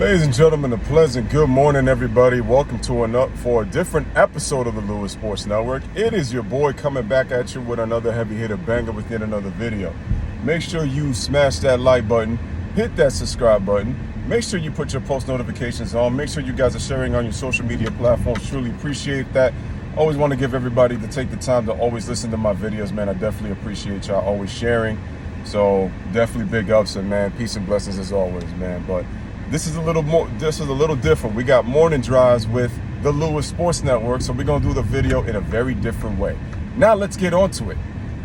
Ladies and gentlemen, a pleasant good morning, everybody. Welcome to a different episode of the Louis Sports Network. It is your boy coming back at you with another heavy hitter banger with yet another video. Make sure you smash that like button, hit that subscribe button. Make sure you put your post notifications on. Make sure you guys are sharing on your social media platforms. Truly appreciate that. Always want to give everybody to take the time to always listen to my videos, man. I definitely appreciate y'all always sharing. So definitely big ups and man, peace and blessings as always, man. But this is a little different. We got morning drives with the Louis Sports Network, so we're gonna do the video in a very different way. Now let's get on to it.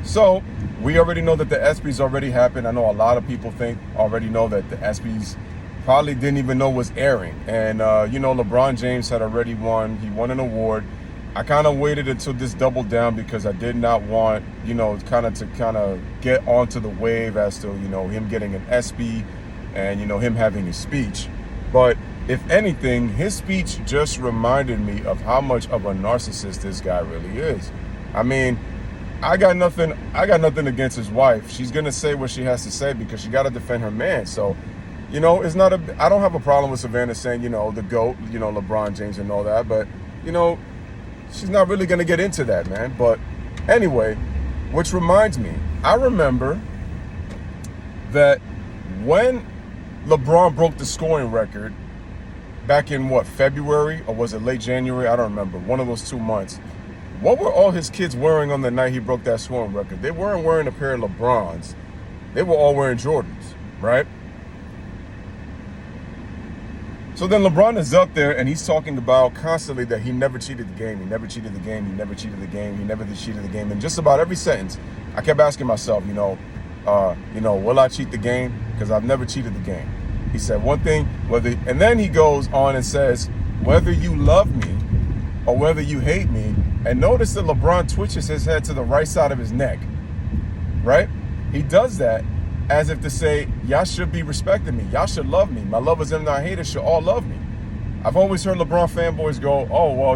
So we already know that the ESPYs already happened. I know a lot of people already know that the ESPYs probably didn't even know was airing. And LeBron James had already won. He won an award. I kind of waited until this doubled down because I did not want, to get onto the wave as to, him getting an ESPY and, him having his speech. But if anything, his speech just reminded me of how much of a narcissist this guy really is. I mean, I got nothing against his wife. She's going to say what she has to say because she got to defend her man. So, I don't have a problem with Savannah saying, the GOAT, LeBron James and all that. But, she's not really going to get into that, man. But anyway, which reminds me, I remember that when LeBron broke the scoring record back in February, or was it late January? I don't remember. One of those 2 months. What were all his kids wearing on the night he broke that scoring record? They weren't wearing a pair of LeBrons. They were all wearing Jordans, right? So then LeBron is up there and he's talking about constantly that he never cheated the game. He never cheated the game. He never cheated the game. He never cheated the game. And just about every sentence, I kept asking myself, will I cheat the game? Because I've never cheated the game. He said one thing, and then he goes on and says, whether you love me or whether you hate me. And notice that LeBron twitches his head to the right side of his neck, right? He does that as if to say, y'all should be respecting me. Y'all should love me. My lovers and my haters should all love me. I've always heard LeBron fanboys go, oh, well,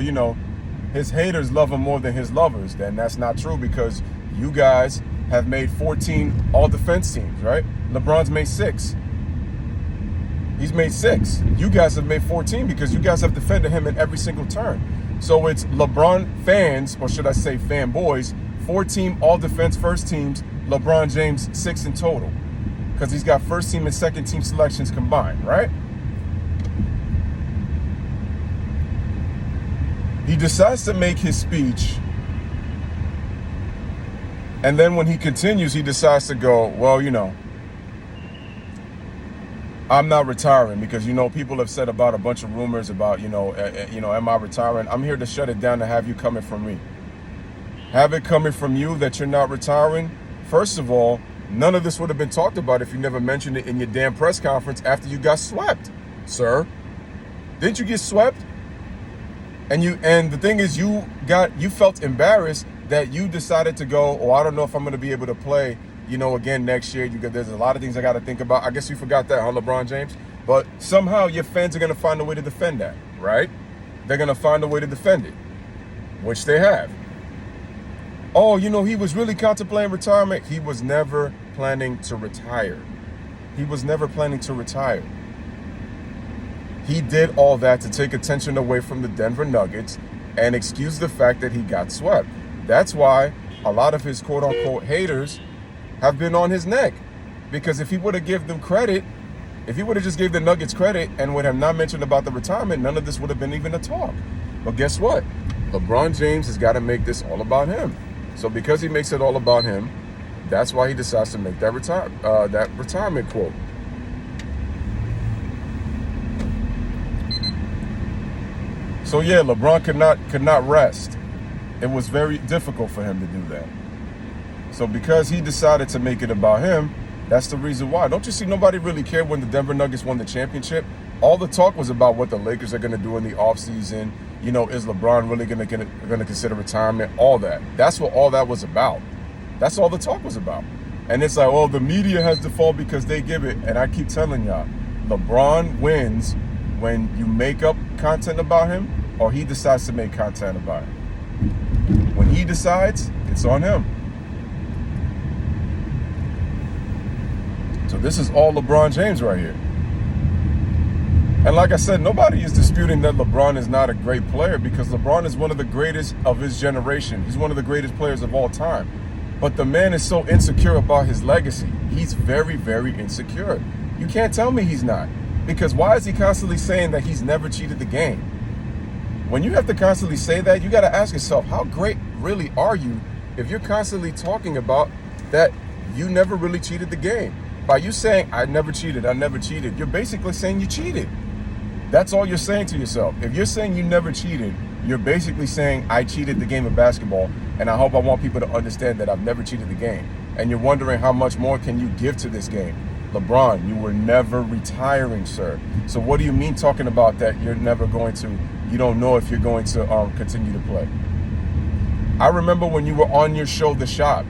his haters love him more than his lovers. Then that's not true because you guys have made 14 all-defense teams, right? LeBron's made 6. He's made 6. You guys have made 14 because you guys have defended him in every single turn. So it's LeBron fans, or should I say fanboys, 14 all-defense first teams, LeBron James 6 in total. Because he's got first team and second team selections combined, right? He decides to make his speech. And then when he continues, he decides to go, well, I'm not retiring because, people have said about a bunch of rumors about, am I retiring? I'm here to shut it down to have you coming from me. Have it coming from you that you're not retiring. First of all, none of this would have been talked about if you never mentioned it in your damn press conference after you got swept, sir. Didn't you get swept? And the thing is, you felt embarrassed that you decided to go, oh, I don't know if I'm going to be able to play, again next year. There's a lot of things I got to think about. I guess you forgot that, huh, LeBron James? But somehow your fans are going to find a way to defend that, right? They're going to find a way to defend it, which they have. Oh, he was really contemplating retirement. He was never planning to retire. He was never planning to retire. He did all that to take attention away from the Denver Nuggets and excuse the fact that he got swept. That's why a lot of his quote-unquote haters have been on his neck. Because if he would have given them credit, if he would have just gave the Nuggets credit and would have not mentioned about the retirement, none of this would have been even a talk. But guess what? LeBron James has got to make this all about him. So because he makes it all about him, that's why he decides to make that retirement quote. So yeah, LeBron could not rest. It was very difficult for him to do that. So because he decided to make it about him, that's the reason why. Don't you see nobody really cared when the Denver Nuggets won the championship? All the talk was about what the Lakers are going to do in the offseason. Is LeBron really going to consider retirement? All that. That's what all that was about. That's all the talk was about. And it's like, oh, the media has to fall because they give it. And I keep telling y'all, LeBron wins when you make up content about him or he decides to make content about him. When he decides, it's on him. So this is all LeBron James right here. And like I said, nobody is disputing that LeBron is not a great player, because LeBron is one of the greatest of his generation. He's one of the greatest players of all time. But the man is so insecure about his legacy. He's very, very insecure. You can't tell me he's not. Because why is he constantly saying that he's never cheated the game? When you have to constantly say that, you got to ask yourself, how great really are you if you're constantly talking about that you never really cheated the game? By you saying, I never cheated, you're basically saying you cheated. That's all you're saying to yourself. If you're saying you never cheated, you're basically saying, I cheated the game of basketball, and I want people to understand that I've never cheated the game. And you're wondering how much more can you give to this game. LeBron, you were never retiring, sir. So what do you mean talking about that you don't know if you're going to continue to play? I remember when you were on your show, The Shop,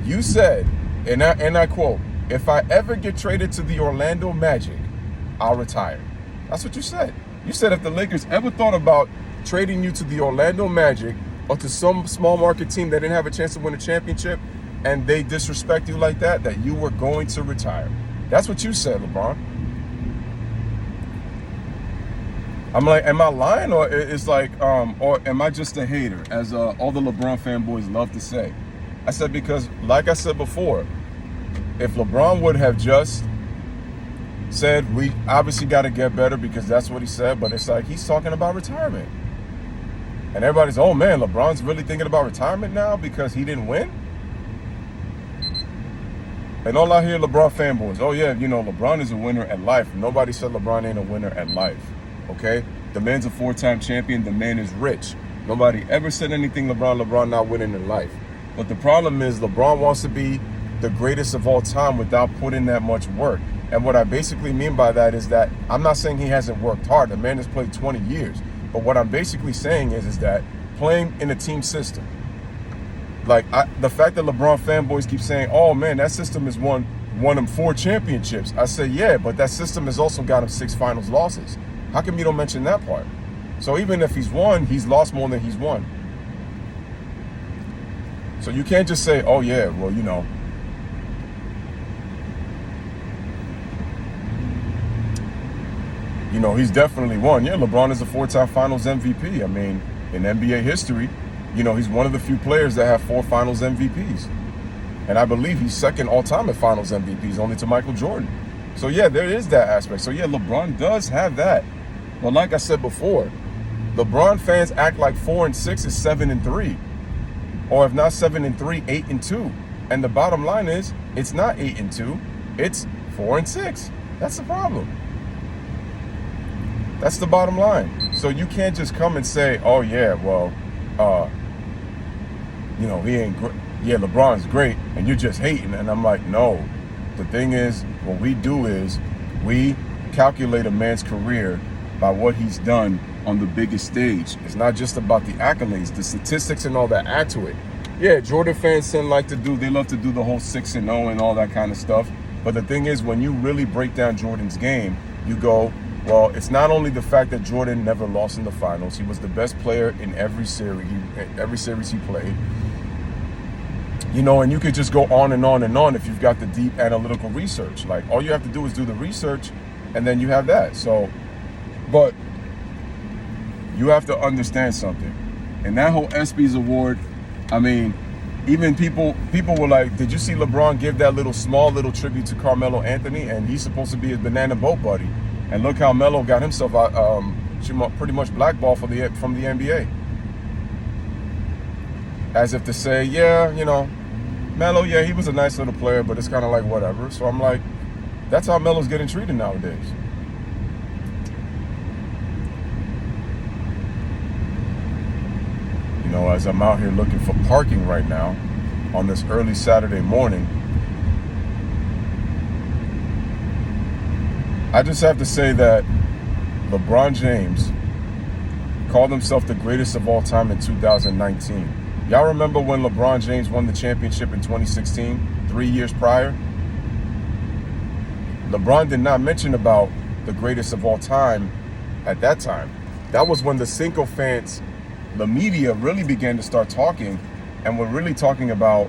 you said, and I quote, if I ever get traded to the Orlando Magic, I'll retire. That's what you said. You said if the Lakers ever thought about trading you to the Orlando Magic or to some small market team that didn't have a chance to win a championship and they disrespect you like that, that you were going to retire. That's what you said, LeBron. I'm like, am I lying, or it's like, or am I just a hater, as all the LeBron fanboys love to say? I said, because like I said before, if LeBron would have just said, we obviously got to get better, because that's what he said, but it's like he's talking about retirement. And everybody's, oh man, LeBron's really thinking about retirement now because he didn't win? And all I hear LeBron fanboys, oh yeah, LeBron is a winner at life. Nobody said LeBron ain't a winner at life, okay? The man's a 4-time champion. The man is rich. Nobody ever said anything LeBron not winning in life. But the problem is LeBron wants to be the greatest of all time without putting that much work. And what I basically mean by that is that I'm not saying he hasn't worked hard. The man has played 20 years. But what I'm basically saying is that playing in a team system, like the fact that LeBron fanboys keep saying, oh man, that system has won him 4 championships. I say, yeah, but that system has also got him 6 finals losses. How come you don't mention that part? So even if he's won, he's lost more than he's won. So you can't just say, oh yeah, well, he's definitely won. Yeah, LeBron is a 4-time finals MVP. I mean, in NBA history, he's one of the few players that have 4 finals MVPs. And I believe he's second all-time at finals MVPs, only to Michael Jordan. So yeah, there is that aspect. So yeah, LeBron does have that. But like I said before, LeBron fans act like 4 and 6 is 7 and 3. Or if not 7 and 3, 8 and 2. And the bottom line is, it's not 8 and 2, it's 4 and 6. That's the problem. That's the bottom line. So you can't just come and say, oh yeah, well, he ain't great. Yeah, LeBron's great, and you're just hating. And I'm like, no. The thing is, what we do is we calculate a man's career by what he's done on the biggest stage. It's not just about the accolades, the statistics and all that add to it. Yeah, Jordan fans they love to do the whole 6-0 and all that kind of stuff. But the thing is, when you really break down Jordan's game, you go, well, it's not only the fact that Jordan never lost in the finals. He was the best player in every series he played. And you could just go on and on and on if you've got the deep analytical research. Like, all you have to do is do the research, and then you have that. So, but you have to understand something. And that whole ESPYs award, I mean, even people were like, did you see LeBron give that small little tribute to Carmelo Anthony? And he's supposed to be his banana boat buddy. And look how Melo got himself pretty much blackballed from the NBA. As if to say, yeah, Melo, yeah, he was a nice little player, but it's kind of like whatever. So I'm like, that's how Melo's getting treated nowadays. As I'm out here looking for parking right now on this early Saturday morning, I just have to say that LeBron James called himself the greatest of all time in 2019. Y'all remember when LeBron James won the championship in 2016, 3 years prior? LeBron did not mention about the greatest of all time at that time. That was when the Cinco fans, the media, really began to start talking, and we're really talking about,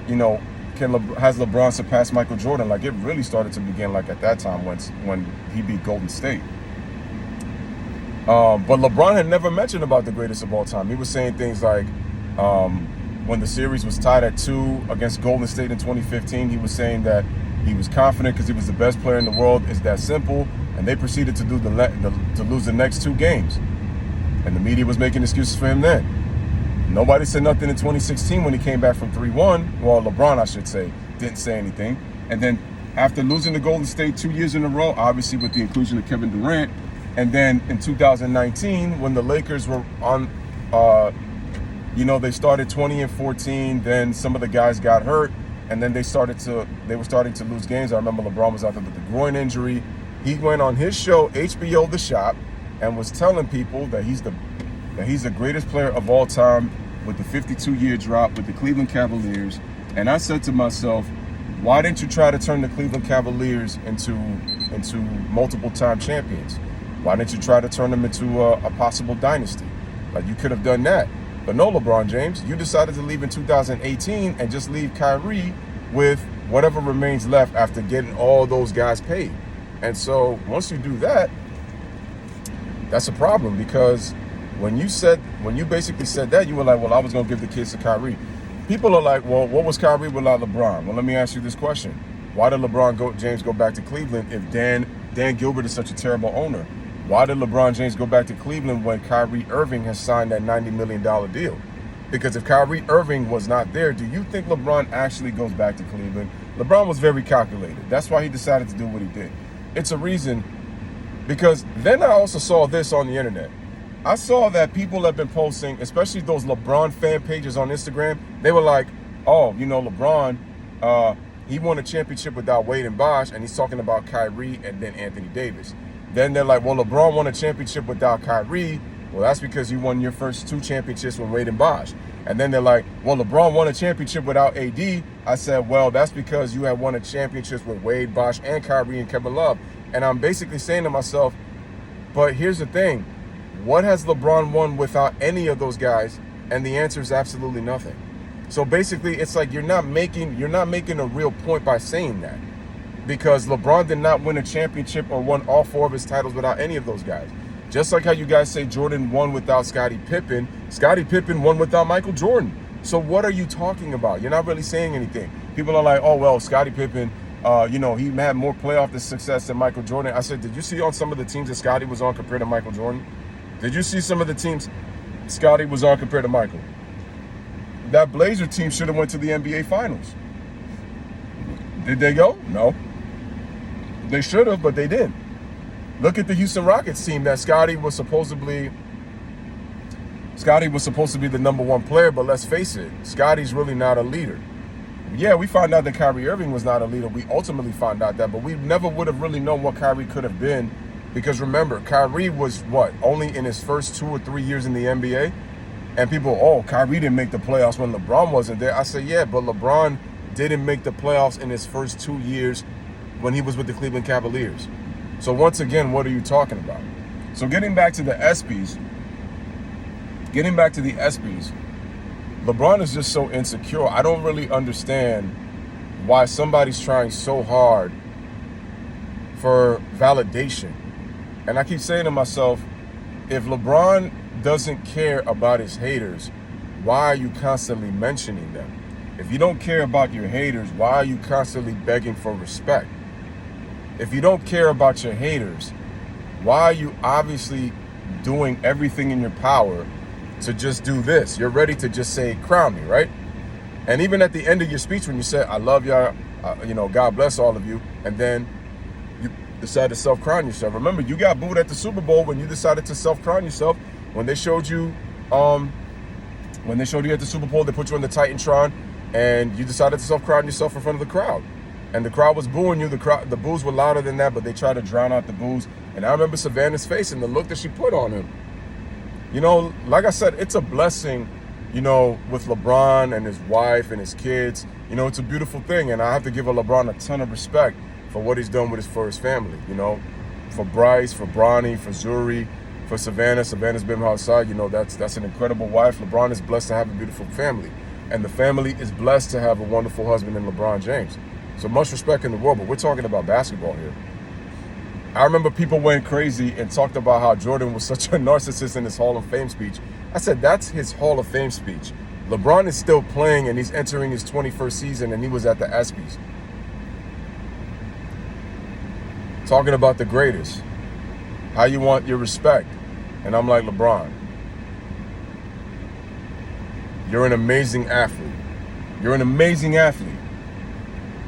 has LeBron surpassed Michael Jordan? Like, it really started to begin like at that time when he beat Golden State. But LeBron had never mentioned about the greatest of all time. He was saying things like, when the series was tied at 2 against Golden State in 2015, he was saying that he was confident because he was the best player in the world. It's that simple. And they proceeded to lose the next 2 games. And the media was making excuses for him then. Nobody said nothing in 2016 when he came back from 3-1. Well, LeBron, I should say, didn't say anything. And then after losing to Golden State 2 years in a row, obviously with the inclusion of Kevin Durant, and then in 2019, when the Lakers were on, they started 20-14. Then some of the guys got hurt, and then they were starting to lose games. I remember LeBron was out there with the groin injury. He went on his show, HBO The Shop, and was telling people that he's the greatest player of all time with the 52-year drop with the Cleveland Cavaliers. And I said to myself, why didn't you try to turn the Cleveland Cavaliers into multiple-time champions? Why didn't you try to turn them into a possible dynasty? Like, you could have done that. But no, LeBron James, you decided to leave in 2018 and just leave Kyrie with whatever remains left after getting all those guys paid. And so once you do that, that's a problem, because when you basically said that, you were like, well, I was going to give the kids to Kyrie. People are like, well, what was Kyrie without LeBron? Well, let me ask you this question. Why did LeBron James go back to Cleveland if Dan Gilbert is such a terrible owner? Why did LeBron James go back to Cleveland when Kyrie Irving has signed that $90 million deal? Because if Kyrie Irving was not there, do you think LeBron actually goes back to Cleveland? LeBron was very calculated. That's why he decided to do what he did. It's a reason, because then I also saw this on the internet. I saw that people have been posting, especially those LeBron fan pages on Instagram. They were like, oh, LeBron, he won a championship without Wade and Bosh, and he's talking about Kyrie and then Anthony Davis. Then they're like, well, LeBron won a championship without Kyrie. Well, that's because you won your first 2 championships with Wade and Bosh. And then they're like, well, LeBron won a championship without AD. I said, well, that's because you had won a championship with Wade, Bosh, and Kyrie and Kevin Love. And I'm basically saying to myself, but here's the thing. What has LeBron won without any of those guys? And the answer is absolutely nothing. So basically, it's like you're not making a real point by saying that, because LeBron did not win a championship or won all 4 of his titles without any of those guys. Just like how you guys say Jordan won without Scottie Pippen, Scottie Pippen won without Michael Jordan. So what are you talking about? You're not really saying anything. People are like, oh, well, Scottie Pippen, he had more playoff success than Michael Jordan. I said, did you see on some of the teams that Scottie was on compared to Michael Jordan? Did you see some of the teams Scottie was on compared to Michael? That Blazer team should have went to the NBA Finals. Did they go? No. They should have, but they didn't. Look at the Houston Rockets team that Scottie was supposed to be the number 1 player, but let's face it, Scottie's really not a leader. Yeah, we found out that Kyrie Irving was not a leader. We ultimately found out that, but we never would have really known what Kyrie could have been, because remember, Kyrie was only in his first 2 or 3 years in the NBA, and people, Kyrie didn't make the playoffs when LeBron wasn't there. I say, yeah, but LeBron didn't make the playoffs in his first 2 years when he was with the Cleveland Cavaliers. So once again, what are you talking about? So getting back to the ESPYs, LeBron is just so insecure. I don't really understand why somebody's trying so hard for validation. And I keep saying to myself, if LeBron doesn't care about his haters, why are you constantly mentioning them? If you don't care about your haters, why are you constantly begging for respect? If you don't care about your haters, why are you obviously doing everything in your power to just do this? You're ready to just say, crown me, right? And even at the end of your speech, when you said, I love y'all, God bless all of you, and then you decide to self-crown yourself. Remember, you got booed at the Super Bowl when you decided to self-crown yourself. When they showed you at the Super Bowl, they put you in the Titantron, and you decided to self-crown yourself in front of the crowd. And the crowd was booing you. The boos were louder than that, but they tried to drown out the boos. And I remember Savannah's face and the look that she put on him. Like I said, it's a blessing, with LeBron and his wife and his kids. It's a beautiful thing. And I have to give LeBron a ton of respect for what he's done for his family, for Bryce, for Bronny, for Zuri, for Savannah. Savannah's been outside. That's an incredible wife. LeBron is blessed to have a beautiful family. And the family is blessed to have a wonderful husband in LeBron James. So much respect in the world, but we're talking about basketball here. I remember people went crazy and talked about how Jordan was such a narcissist in his Hall of Fame speech. I said, that's his Hall of Fame speech. LeBron is still playing and he's entering his 21st season and he was at the ESPYs. Talking about the greatest. How you want your respect. And I'm like, LeBron, you're an amazing athlete. You're an amazing athlete.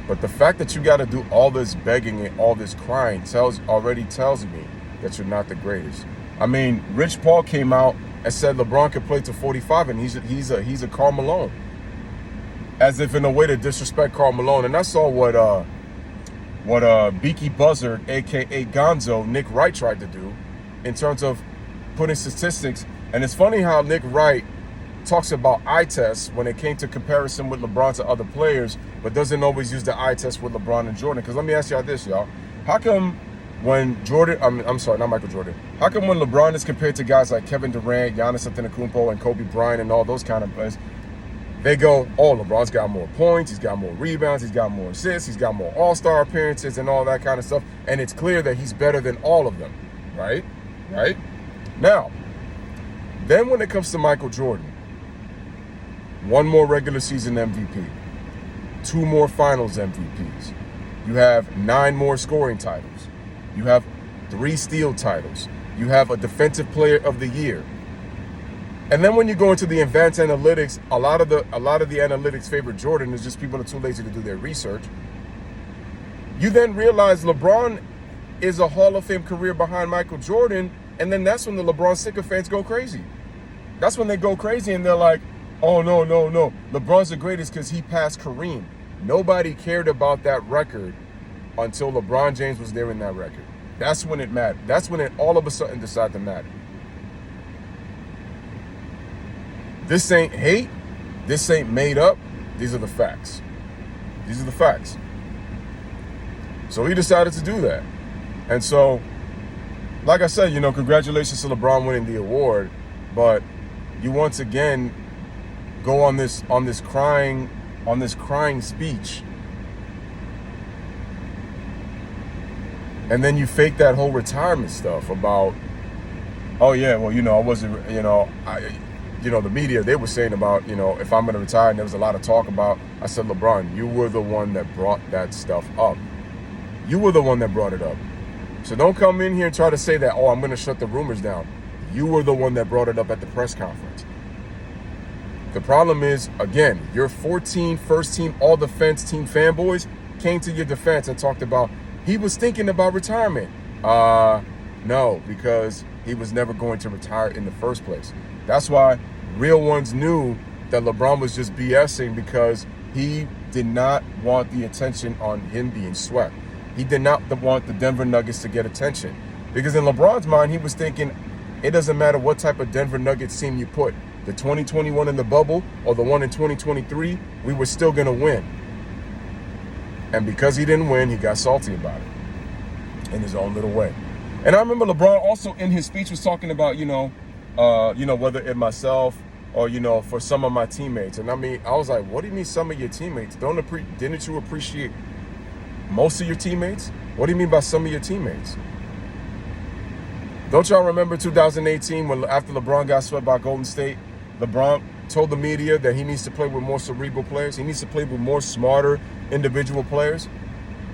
But the fact that you got to do all this begging and all this crying already tells me that you're not the greatest. I mean, Rich Paul came out and said LeBron could play to 45, and he's a Karl Malone, as if in a way to disrespect Karl Malone. And I saw what Beaky Buzzard, aka Gonzo, Nick Wright tried to do in terms of putting statistics. And it's funny how Nick Wright talks about eye tests when it came to comparison with LeBron to other players, but doesn't always use the eye test with LeBron and Jordan. Because let me ask y'all this, y'all. How come when Jordan, I'm sorry, not Michael Jordan. How come when LeBron is compared to guys like Kevin Durant, Giannis Antetokounmpo, and Kobe Bryant and all those kind of players, they go, oh, LeBron's got more points, he's got more rebounds, he's got more assists, he's got more all-star appearances and all that kind of stuff. And it's clear that he's better than all of them, right? Right? Now, then when it comes to Michael Jordan, one more regular season MVP, 2 more finals MVPs. You have 9 more scoring titles. You have 3 steal titles. You have a defensive player of the year. And then when you go into the advanced analytics, a lot of the analytics favor Jordan. Is just people are too lazy to do their research. You then realize LeBron is a Hall of Fame career behind Michael Jordan, and then that's when the LeBron sycophants go crazy. That's when they go crazy and they're like, oh, no. LeBron's the greatest because he passed Kareem. Nobody cared about that record until LeBron James was there in that record. That's when it mattered. That's when it all of a sudden decided to matter. This ain't hate. This ain't made up. These are the facts. These are the facts. So he decided to do that. And so, like I said, congratulations to LeBron winning the award. But you once again go on this crying speech, and then you fake that whole retirement stuff about, oh yeah, well, I wasn't, the media, they were saying about, if I'm going to retire, and there was a lot of talk about. I said, LeBron, you were the one that brought that stuff up. You were the one that brought it up. So don't come in here and try to say that, oh, I'm going to shut the rumors down. You were the one that brought it up at the press conference. The problem is, again, your 14 first-team all-defense team fanboys came to your defense and talked about he was thinking about retirement. No, because he was never going to retire in the first place. That's why real ones knew that LeBron was just BSing, because he did not want the attention on him being swept. He did not want the Denver Nuggets to get attention. Because in LeBron's mind, he was thinking, it doesn't matter what type of Denver Nuggets team you put. The 2021 in the bubble or the one in 2023, we were still going to win. And because he didn't win, he got salty about it in his own little way. And I remember LeBron also in his speech was talking about, whether it myself or, for some of my teammates. And I was like, what do you mean some of your teammates? Didn't you appreciate most of your teammates? What do you mean by some of your teammates? Don't y'all remember 2018 when after LeBron got swept by Golden State, LeBron told the media that he needs to play with more cerebral players. He needs to play with more smarter individual players.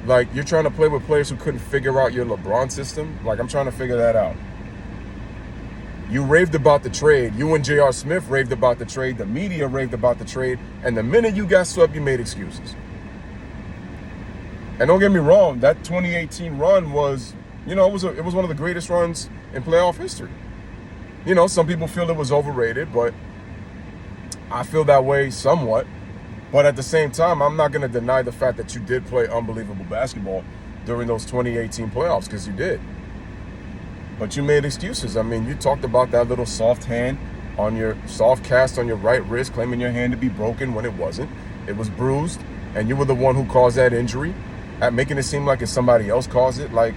Like, you're trying to play with players who couldn't figure out your LeBron system. Like, I'm trying to figure that out. You raved about the trade. You and J.R. Smith raved about the trade. The media raved about the trade. And the minute you got swept, you made excuses. And don't get me wrong, that 2018 run was, it was one of the greatest runs in playoff history. Some people feel it was overrated, but I feel that way somewhat. But at the same time, I'm not going to deny the fact that you did play unbelievable basketball during those 2018 playoffs, because you did. But you made excuses. You talked about that little soft cast on your right wrist, claiming your hand to be broken when it wasn't. It was bruised, and you were the one who caused that injury, at making it seem like it's somebody else caused it. Like,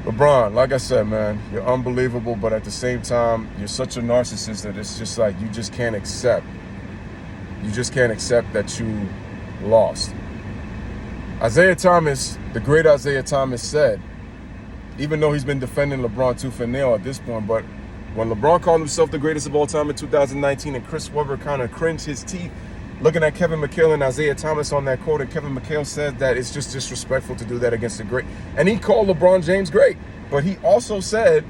LeBron, like I said, man, you're unbelievable, but at the same time, you're such a narcissist that it's just like you just can't accept that you lost. Isaiah Thomas, the great Isaiah Thomas said, even though he's been defending LeBron tooth and nail at this point, but when LeBron called himself the greatest of all time in 2019 and Chris Webber kind of cringed his teeth looking at Kevin McHale and Isaiah Thomas on that quote, and Kevin McHale said that it's just disrespectful to do that against the great. And he called LeBron James great. But he also said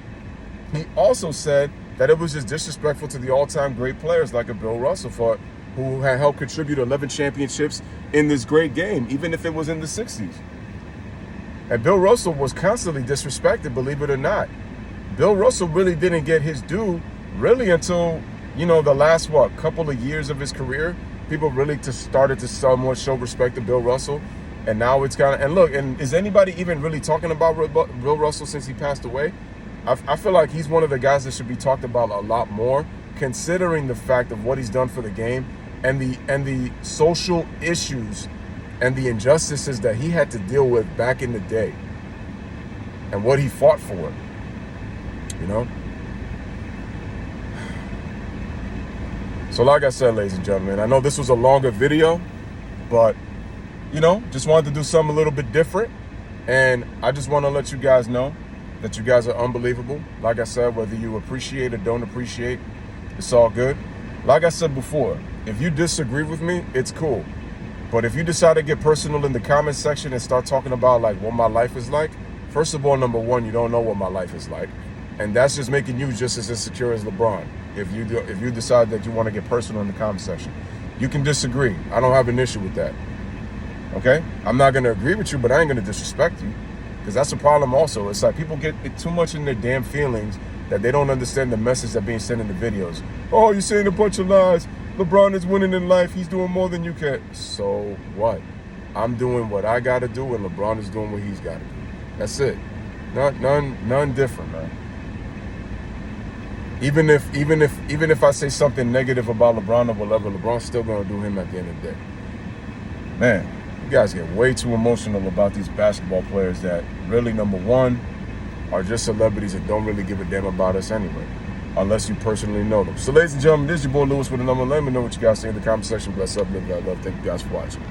that it was just disrespectful to the all-time great players like a Bill Russell who had helped contribute 11 championships in this great game, even if it was in the 60s. And Bill Russell was constantly disrespected, believe it or not. Bill Russell really didn't get his due really until, the last, couple of years of his career. People really started to somewhat show respect to Bill Russell. And now it's kind of, and look, and is anybody even really talking about Bill Russell since he passed away? I feel like he's one of the guys that should be talked about a lot more, considering the fact of what he's done for the game and the social issues and the injustices that he had to deal with back in the day and what he fought for, So like I said, ladies and gentlemen, I know this was a longer video, but, just wanted to do something a little bit different. And I just want to let you guys know that you guys are unbelievable. Like I said, whether you appreciate or don't appreciate, it's all good. Like I said before, if you disagree with me, it's cool. But if you decide to get personal in the comment section and start talking about like what my life is like, first of all, number one, you don't know what my life is like. And that's just making you just as insecure as LeBron. If you decide that you want to get personal in the comment section, you can disagree. I don't have an issue with that. Okay? I'm not going to agree with you, but I ain't going to disrespect you. Because that's a problem also. It's like people get too much in their damn feelings that they don't understand the message that's being sent in the videos. Oh, you're saying a bunch of lies. LeBron is winning in life. He's doing more than you can. So what? I'm doing what I got to do, and LeBron is doing what he's got to do. That's it. None different, man. Even if I say something negative about LeBron or whatever, LeBron's still going to do him at the end of the day. Man, you guys get way too emotional about these basketball players that really, number one, are just celebrities that don't really give a damn about us anyway, unless you personally know them. So, ladies and gentlemen, this is your boy Louis with a number. Let me know what you guys think in the comment section. Bless up, live that love. Thank you guys for watching.